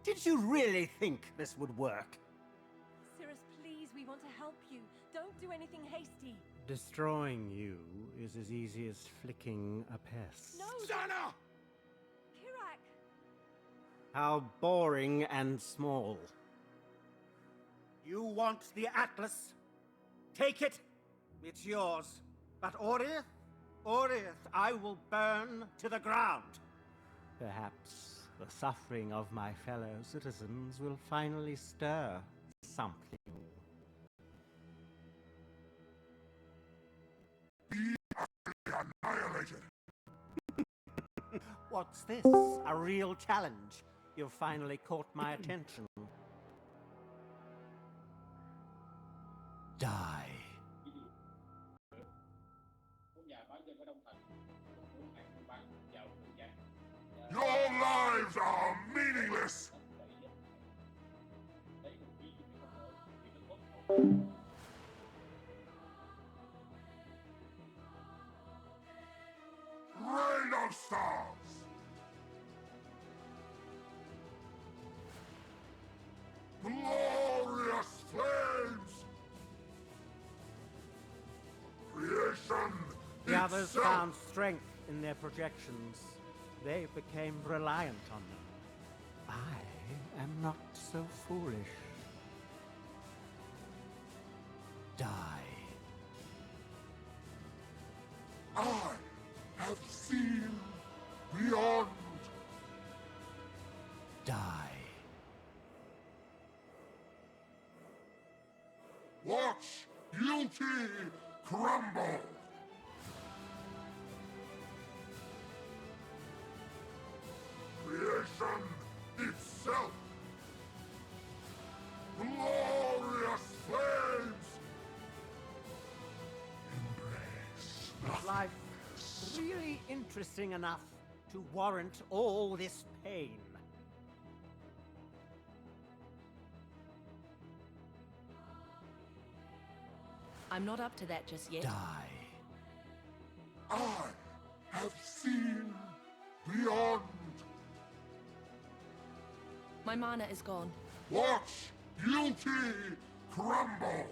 Did you really think this would work? Sirus, please, we want to help you. Don't do anything hasty. Destroying you is as easy as flicking a pest. No! Sana! Kirak! How boring and small. You want the Atlas? Take it. It's yours. But Oriath, I will burn to the ground. Perhaps the suffering of my fellow citizens will finally stir something. Annihilated. What's this? A real challenge? You've finally caught my attention. Die. Your lives are meaningless. Rain of stars. Glorious flames. Creation. The others itself. found strength in their projections. They became reliant on them. I am not so foolish. Die. I have seen beyond. Die. Watch beauty crumble. Creation itself. Glorious flames. Embrace nothing. Life really interesting enough to warrant all this pain. I'm not up to that just yet. Die. I have seen beyond. My mana is gone. Watch beauty crumble.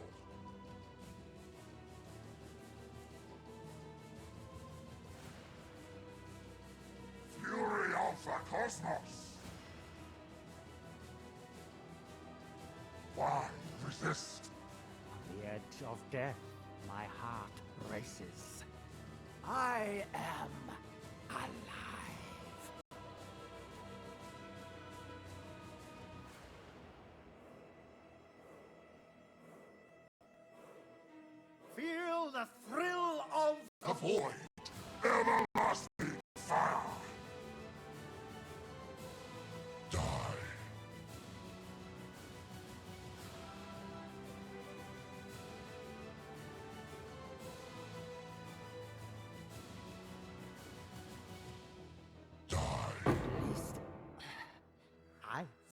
Fury of the cosmos. Why resist? On the edge of death, my heart races. I am alive. Feel the thrill of The void.